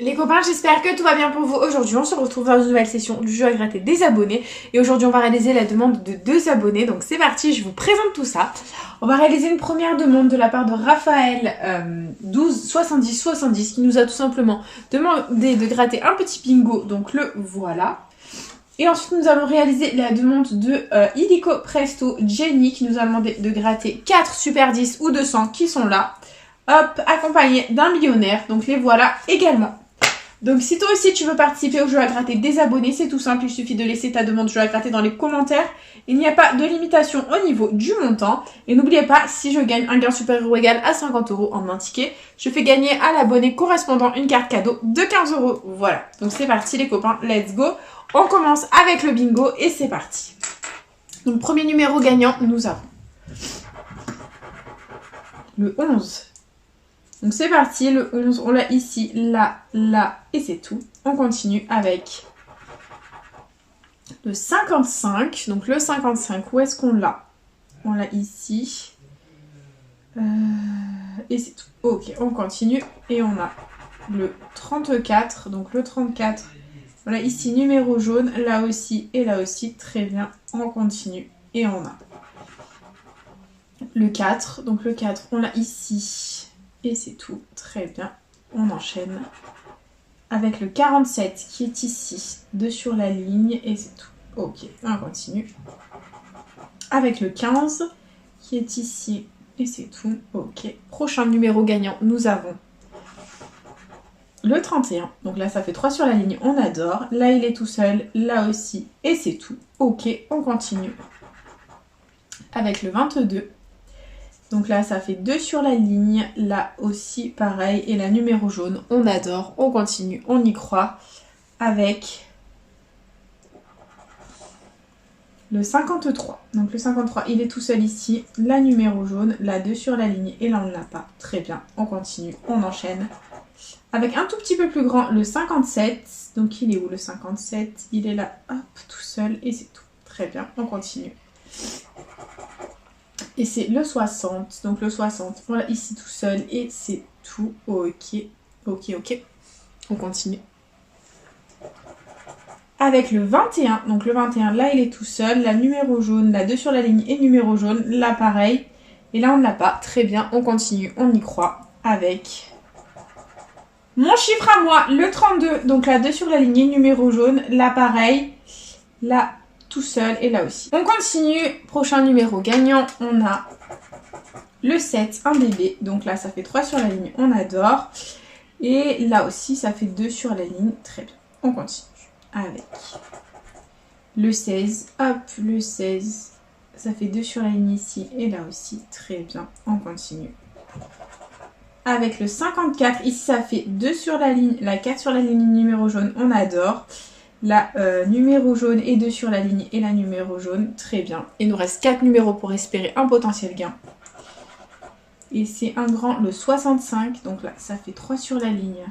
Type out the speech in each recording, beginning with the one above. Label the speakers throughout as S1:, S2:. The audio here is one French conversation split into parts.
S1: Les copains, j'espère que tout va bien pour vous. Aujourd'hui, on se retrouve dans une nouvelle session du jeu à gratter des abonnés. Et aujourd'hui, on va réaliser la demande de 2 abonnés. Donc c'est parti, je vous présente tout ça. On va réaliser une première demande de la part de Raphaël 12 70 70 qui nous a tout simplement demandé de gratter un petit bingo. Donc le voilà. Et ensuite, nous allons réaliser la demande de Illico Presto Jenny qui nous a demandé de gratter 4 Super 10 ou 200 qui sont là. Hop, accompagné d'un millionnaire. Donc les voilà également. Donc si toi aussi tu veux participer au jeu à gratter des abonnés, c'est tout simple, il suffit de laisser ta demande de jeu à gratter dans les commentaires. Il n'y a pas de limitation au niveau du montant. Et n'oubliez pas, si je gagne un gain supérieur ou égal à 50 € en un ticket, je fais gagner à l'abonné correspondant une carte cadeau de 15 €. Voilà, donc c'est parti les copains, let's go. On commence avec le bingo et c'est parti. Donc premier numéro gagnant, nous avons le 11. Donc c'est parti, le 11, on l'a ici, là, là, et c'est tout. On continue avec le 55. Donc le 55, où est-ce qu'on l'a? On l'a ici. Et c'est tout. Ok, on continue. Et on a le 34. Donc le 34, on l'a ici, numéro jaune, là aussi et là aussi. Très bien, on continue. Et on a le 4. Donc le 4, on l'a ici. Et c'est tout, très bien, on enchaîne avec le 47 qui est ici, 2 sur la ligne et c'est tout. Ok, on continue. Avec le 15 qui est ici et c'est tout. Ok, prochain numéro gagnant, nous avons le 31. Donc là, ça fait 3 sur la ligne, on adore. Là, il est tout seul, là aussi et c'est tout. Ok, on continue. Avec le 22. Donc là, ça fait 2 sur la ligne. Là aussi, pareil. Et la numéro jaune, on adore. On continue, on y croit. Avec le 53. Donc le 53, il est tout seul ici. La numéro jaune, là 2 sur la ligne. Et là, on ne l'a pas. Très bien, on continue, on enchaîne. Avec un tout petit peu plus grand, le 57. Donc il est où le 57? Il est là, hop, tout seul. Et c'est tout. Très bien, on continue. Et c'est le 60, donc le 60, voilà, ici tout seul, et c'est tout, ok, ok, ok, on continue. Avec le 21, donc le 21, là il est tout seul, la numéro jaune, là 2 sur la ligne et numéro jaune, là pareil, et là on ne l'a pas, très bien, on continue, on y croit, avec mon chiffre à moi, le 32, donc là 2 sur la ligne et numéro jaune, là pareil, là tout seul et là aussi. On continue, prochain numéro gagnant, on a le 7, un bébé, donc là ça fait 3 sur la ligne, on adore. Et là aussi ça fait 2 sur la ligne, très bien. On continue avec le 16, hop, le 16, ça fait 2 sur la ligne ici et là aussi, très bien, on continue. Avec le 54, ici ça fait 2 sur la ligne, la 4 sur la ligne numéro jaune, on adore. La numéro jaune et 2 sur la ligne et la numéro jaune, très bien. Il nous reste 4 numéros pour espérer un potentiel gain. Et c'est un grand, le 65, donc là ça fait 3 sur la ligne.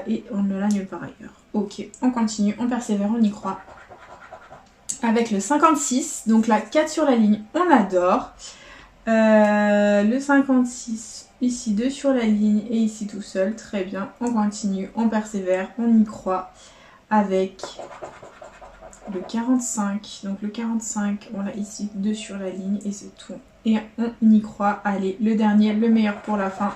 S1: Et on ne l'a nulle part ailleurs. Ok, on continue, on persévère, on y croit. Avec le 56, donc là 4 sur la ligne, on adore. Le 56, ici 2 sur la ligne et ici tout seul, très bien. On continue, on persévère, on y croit. Avec le 45, donc le 45, on a ici 2 sur la ligne et c'est tout. Et on y croit, allez, le dernier, le meilleur pour la fin.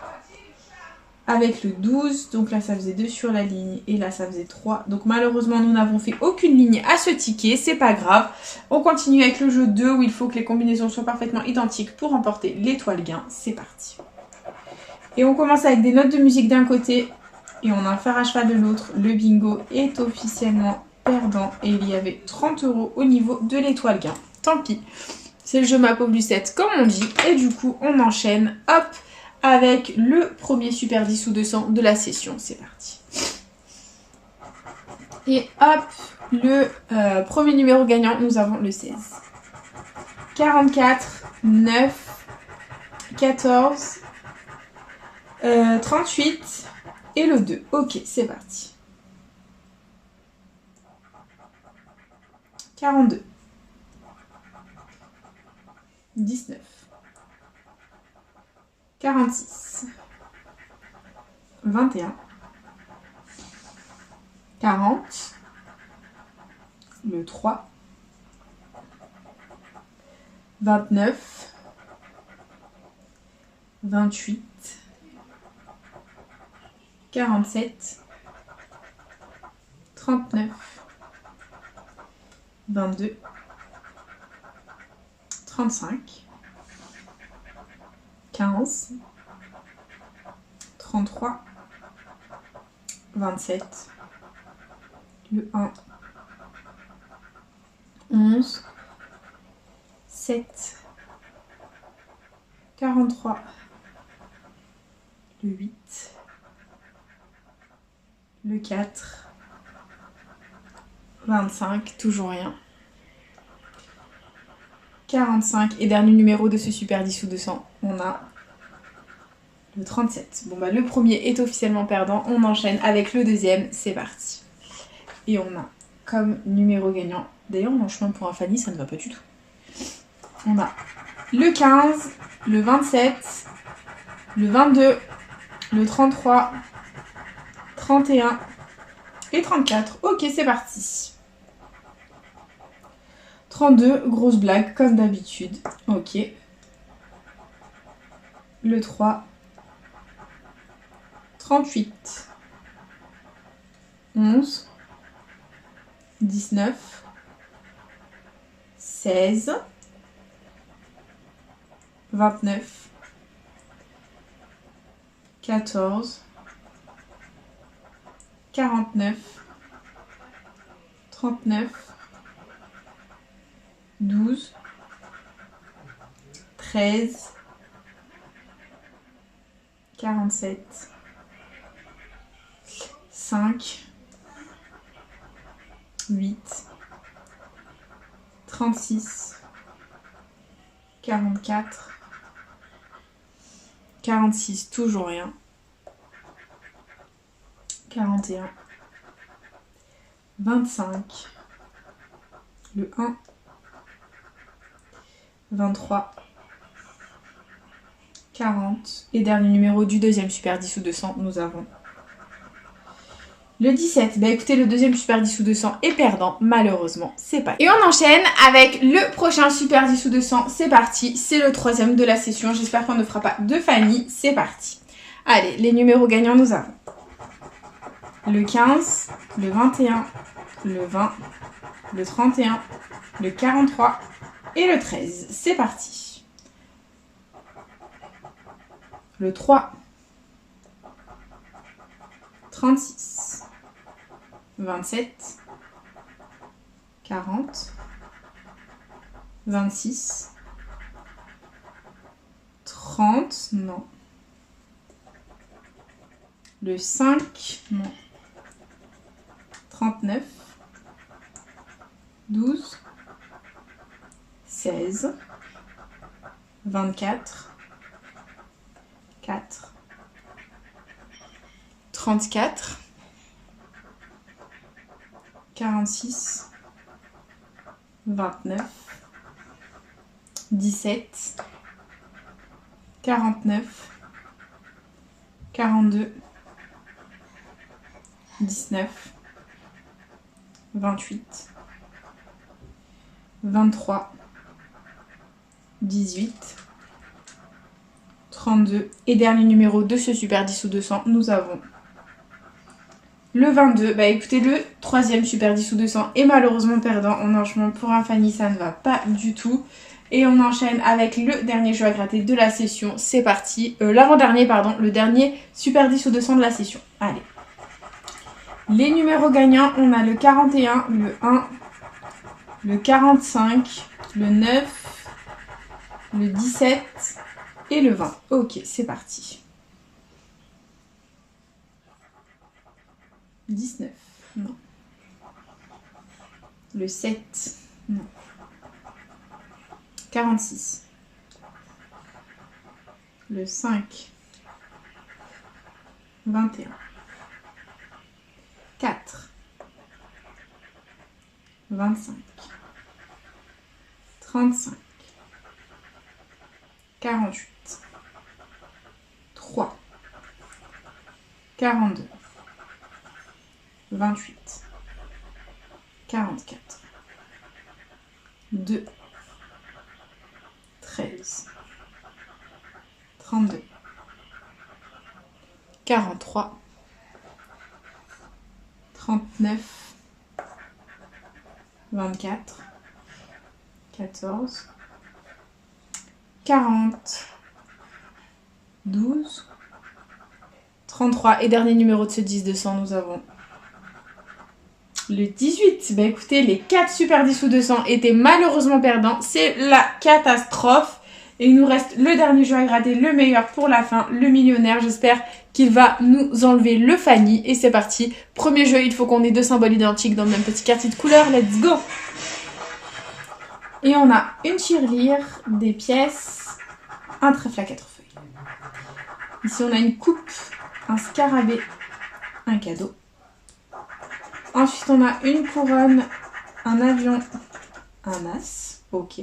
S1: Avec le 12, donc là ça faisait 2 sur la ligne et là ça faisait 3. Donc malheureusement nous n'avons fait aucune ligne à ce ticket, c'est pas grave. On continue avec le jeu 2 où il faut que les combinaisons soient parfaitement identiques pour remporter l'étoile gain. C'est parti. Et on commence avec des notes de musique d'un côté et on a un fer à cheval de l'autre. Le bingo est officiellement perdant et il y avait 30 € au niveau de l'étoile gain. Tant pis, c'est le jeu ma pauvre Lucette comme on dit. Et du coup on enchaîne, hop, avec le premier Super 10 ou 200 de la session. C'est parti. Et hop, le premier numéro gagnant, nous avons le 16. 44, 9, 14, 38 et le 2. Ok, c'est parti. 42, 19, 46, 21, 40, le 3, 29, 28, 47, 39, 22, 35, 15, 33, 27, le 1, 11, 7, 43, le 8, le 4, 25, toujours rien, 45, et dernier numéro de ce super 10 sous 200, on a le 37. Bon bah le premier est officiellement perdant, on enchaîne avec le deuxième, c'est parti. Et on a comme numéro gagnant, d'ailleurs mon chemin pour un Fanny ça ne va pas du tout. On a le 15, le 27, le 22, le 33, 31 et 34. Ok, c'est parti. 32, grosse blague comme d'habitude. Ok. Le 3, 38, 11, 19, 16, 29, 14, 49, 39, 12, 13, 47, 5, 8, 36, 44, 46, toujours rien, 41, 25, le 1, 23, 40, et dernier numéro du deuxième super 10 sous 200, nous avons le 17. Bah écoutez, le deuxième super 10 sous 200 est perdant, malheureusement, c'est pas. Et on enchaîne avec le prochain super 10 sous 200, c'est parti, c'est le troisième de la session, j'espère qu'on ne fera pas de Fanny, c'est parti. Allez, les numéros gagnants, nous avons le 15, le 21, le 20, le 31, le 43 et le 13. C'est parti. Le 3, 36, 27, 40, 26, 30, non. Le 5, non. 39, 12, 16, 24, 4, 34, 46, 29, 17, 49, 42, 19, 28, 23, 18, 32. Et dernier numéro de ce super 10 sous 200, nous avons le 22. Bah écoutez, le troisième super 10 sous 200 est malheureusement perdant. On enchaîne pour un Fanny, ça ne va pas du tout. Et on enchaîne avec le dernier jeu à gratter de la session. C'est parti. L'avant-dernier, pardon. Le dernier super 10 sous 200 de la session. Allez. Les numéros gagnants, on a le 41, le 1, le 45, le 9, le 17 et le 20. Ok, c'est parti. 19, non. Le 7, non. 46. Le 5, 21. 4, 25, 35, 48, 3, 42, 28, 44, 2, 13, 32, 43, 39, 24, 14, 40, 12, 33. Et dernier numéro de ce 10-200, nous avons le 18. Bah écoutez, les 4 Super 10 ou 200 étaient malheureusement perdants. C'est la catastrophe. Et il nous reste le dernier jeu à gratter, le meilleur pour la fin, le millionnaire. J'espère qu'il va nous enlever le Fanny. Et c'est parti. Premier jeu, il faut qu'on ait 2 symboles identiques dans le même petit quartier de couleur. Let's go! Et on a une tirelire, des pièces, un trèfle à 4 feuilles. Ici, on a une coupe, un scarabée, un cadeau. Ensuite, on a une couronne, un avion, un as. Ok.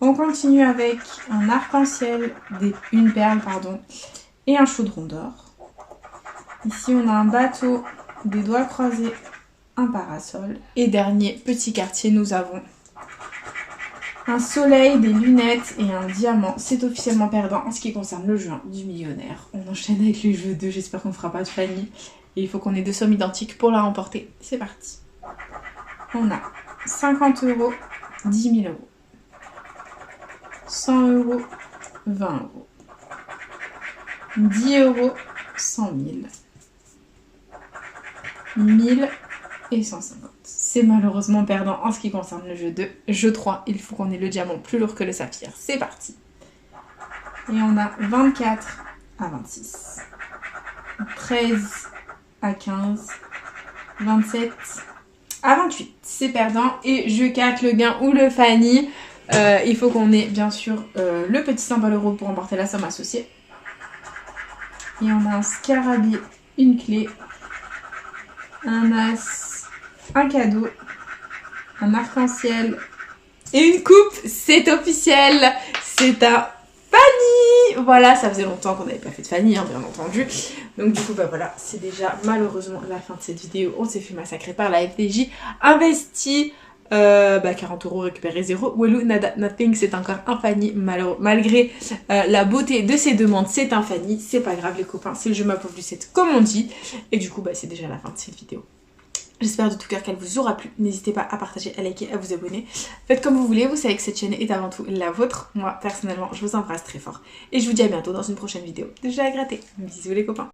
S1: On continue avec un arc-en-ciel, une perle, pardon, et un chaudron d'or. Ici, on a un bateau, des doigts croisés, un parasol. Et dernier petit quartier, nous avons un soleil, des lunettes et un diamant. C'est officiellement perdant en ce qui concerne le jeu du millionnaire. On enchaîne avec les jeux 2. J'espère qu'on ne fera pas de Fanny. Et il faut qu'on ait 2 sommes identiques pour la remporter. C'est parti. On a 50 €, 10 000 €. 100 €, 20 €. 10 €, 100 000. 1000 et 150. C'est malheureusement perdant en ce qui concerne le jeu 2. Jeu 3, il faut qu'on ait le diamant plus lourd que le saphir. C'est parti. Et on a 24 à 26. 13 à 15. 27 à 28. C'est perdant. Et jeu 4, le gain ou le Fanny. Il faut qu'on ait bien sûr le petit symbole euro pour emporter la somme associée. Et on a un scarabée, une clé, un as, un cadeau, un arc-en-ciel et une coupe. C'est officiel, c'est un Fanny. Voilà, ça faisait longtemps qu'on n'avait pas fait de Fanny, hein, bien entendu. Donc du coup, bah voilà, c'est déjà malheureusement la fin de cette vidéo. On s'est fait massacrer par la FDJ. Investi 40 € récupéré 0. Welou Nada Nothing, c'est encore un Fanny. Malgré la beauté de ces demandes, c'est un Fanny. C'est pas grave les copains, c'est le jeu ma pauvre Lucette comme on dit. Et du coup, bah c'est déjà la fin de cette vidéo. J'espère de tout cœur qu'elle vous aura plu. N'hésitez pas à partager, à liker, à vous abonner. Faites comme vous voulez, vous savez que cette chaîne est avant tout la vôtre. Moi, personnellement, je vous embrasse très fort. Et je vous dis à bientôt dans une prochaine vidéo de jeux à gratter. Bisous les copains.